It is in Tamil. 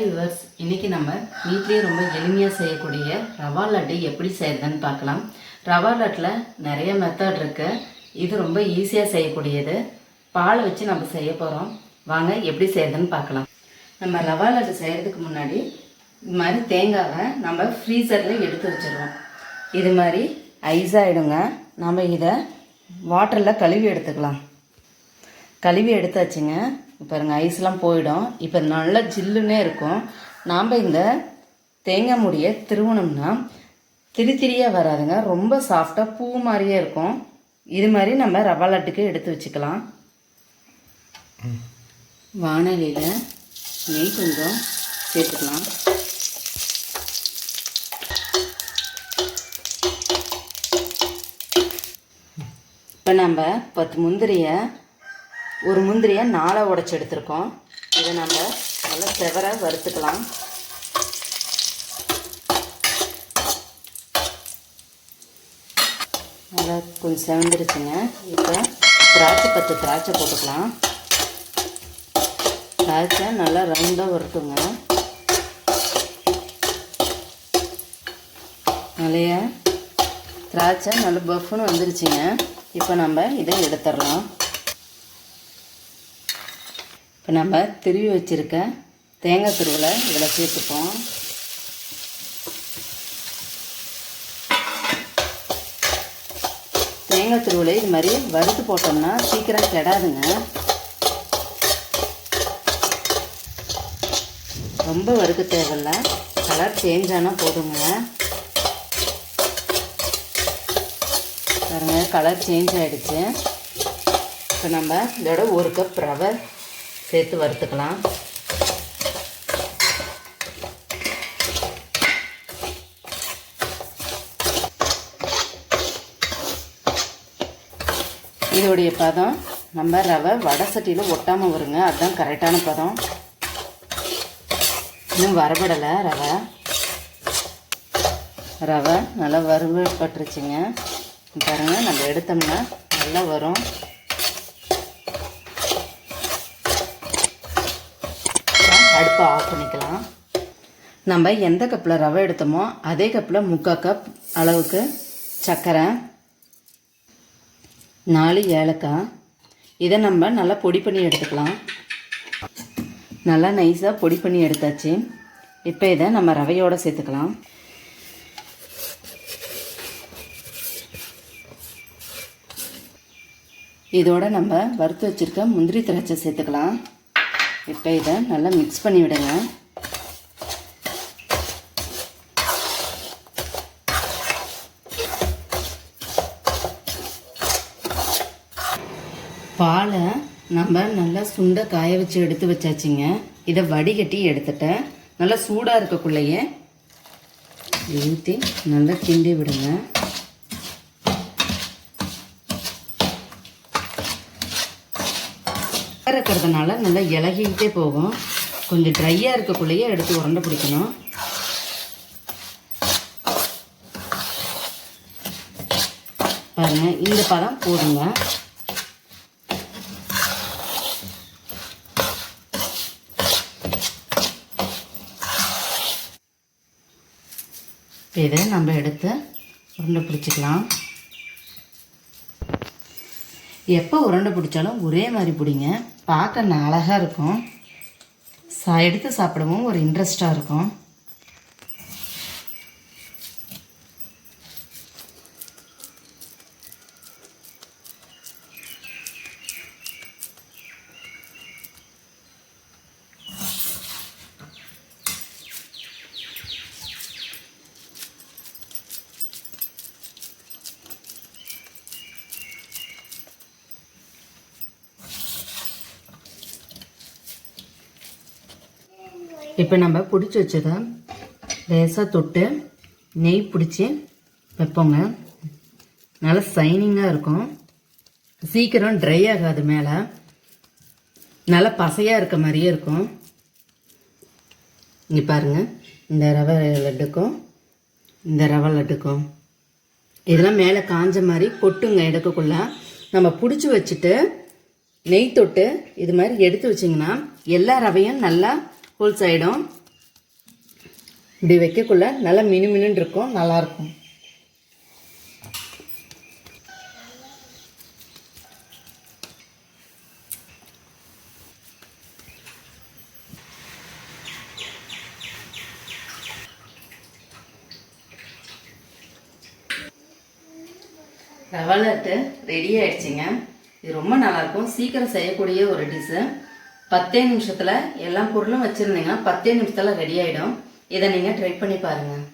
வியூவர்ஸ், இன்னைக்கு நம்ம வீட்லேயே ரொம்ப எளிமையாக செய்யக்கூடிய ரவா லட்டு எப்படி செய்யறதுன்னு பார்க்கலாம். ரவா லட்டில் நிறைய மெத்தட் இருக்கு. இது ரொம்ப ஈஸியாக செய்யக்கூடியது. பால் வச்சு நம்ம செய்ய போகிறோம். வாங்க எப்படி செய்யறதுன்னு பார்க்கலாம். நம்ம ரவா லட்டு செய்கிறதுக்கு முன்னாடி இது மாதிரி தேங்காவை நம்ம ஃப்ரீசரில் எடுத்து வச்சிடுவோம். இது மாதிரி ஐஸாகிடுங்க. நம்ம இதை வாட்டரில் கழுவி எடுத்துக்கலாம். கழுவி எடுத்தாச்சுங்க. பாருங்க, ஐஸ்லாம் போயிடும். இப்போ நல்லா ஜில்லுன்னே இருக்கும். நாம் இந்த தேங்காய் மூடியை திருவணும்னா திரியாக வராதுங்க. ரொம்ப சாஃப்டாக பூ மாதிரியே இருக்கும். இது மாதிரி நம்ம ரவா லட்டுக்கு எடுத்து வச்சுக்கலாம். வானலியில் நெய் கொஞ்சம் சேர்த்துக்கலாம். இப்போ நம்ம 10 ஒரு முந்திரியை 4 உடைச்சி எடுத்துருக்கோம். இதை நம்ம நல்லா செவர வறுத்துக்கலாம். நல்லா கொஞ்சம் செவந்துருச்சுங்க. இப்போ திராட்சை போட்டுக்கலாம். திராட்சை நல்லா ரவுண்டாக வறுத்துங்க. நிறைய திராட்சை நல்லா பஃப்னு வந்துருச்சுங்க. இப்போ நம்ம இதை எடுத்துடலாம். இப்போ நம்ம திருவி வச்சுருக்க தேங்காய் துருவலை இதில் சேர்த்துப்போம். தேங்காய் துருவலை இது மாதிரி வறுத்து போட்டோம்னா சீக்கிரம் கெடாதுங்க. பாருங்க, ரொம்ப வறுக்க தேவையில்ல. கலர் சேஞ்ச் ஆனால் போதுங்க. பாருங்க, கலர் சேஞ்ச் ஆகிடுச்சு. இப்போ நம்ம இதோட 1 கப் ரவை சேர்த்து வறுத்துக்கலாம். இதோடைய பதம் நம்ம ரவை வடை சட்டியில் ஒட்டாமல் வருங்க. அதுதான் கரெக்டான பதம். இன்னும் வரப்படலை ரவை நல்லா வறுபட்டுருச்சுங்க. பாருங்கள், நம்ம எடுத்தோம்னா நல்லா வரும். அடுப்பை ஆஃப் பண்ணிக்கலாம். நம்ம எந்த கப்பில் ரவை எடுத்தோமோ அதே கப்பில் 3/4 கப் அளவுக்கு சர்க்கரை, 4 ஏலக்காய், இதை நம்ம நல்லா பொடி பண்ணி எடுத்துக்கலாம். நல்லா நைஸாக பொடி பண்ணி எடுத்தாச்சு. இப்போ இதை நம்ம ரவையோடு சேர்த்துக்கலாம். இதோட நம்ம வறுத்து வச்சுருக்க முந்திரி திராட்சை சேர்த்துக்கலாம். இப்போ இதை நல்லா மிக்ஸ் பண்ணி விடுங்க. பாலை நம்ம நல்லா சுண்டை காய வச்சு எடுத்து வச்சாச்சுங்க. இதை வடிகட்டி எடுத்துட்டேன். நல்லா சூடாக இருக்கக்குள்ளேயே ஊற்றி நல்லா கிண்டி விடுங்க. இருக்கிறதுனால நல்லா இலகிக்கிட்டே போகும். கொஞ்சம் ட்ரையாக இருக்கக்குள்ளேயே எடுத்து உருண்டை பிடிக்கணும். பாருங்க, இந்த பதம் போடுங்க. இதை நம்ம எடுத்து உருண்டை பிடிச்சிக்கலாம். எப்போ உருண்டை பிடிச்சாலும் ஒரே மாதிரி பிடிங்க. பார்க்க அழகாக இருக்கும். எடுத்து சாப்பிடவும் ஒரு இன்ட்ரெஸ்டாக இருக்கும். இப்போ நம்ம பிடிச்சி வச்சதை லேசாக தொட்டு நெய் பிடிச்சி வைப்போங்க. நல்லா சைனிங்காக இருக்கும். சீக்கிரம் ட்ரை ஆகாது. மேலே நல்லா பசையாக இருக்க மாதிரியே இருக்கும். இங்கே பாருங்கள், இந்த ரவை லட்டுக்கும் இந்த ரவை லட்டுக்கும் இதெல்லாம் மேலே காஞ்ச மாதிரி கொட்டுங்க. எடுக்கக்குள்ள நம்ம பிடிச்சி வச்சுட்டு நெய் தொட்டு இது மாதிரி எடுத்து வச்சிங்கன்னா எல்லா ரவையும் நல்லா ஹோல்ஸ் ஆகிடும். இப்படி வைக்கக்குள்ள நல்லா மினுமினுன்னு இருக்கும், நல்லாயிருக்கும். ரவா லட்டு ரெடி ஆயிடுச்சுங்க. இது ரொம்ப நல்லாயிருக்கும், சீக்கிரம் செய்யக்கூடிய ஒரு டிஷ்ஷு. 10 நிமிஷத்தில் எல்லா பொருளும் வச்சுருந்தீங்கன்னா 10 நிமிஷத்தில் ரெடி ஆகிடும். இதை நீங்கள் ட்ரை பண்ணி பாருங்கள்.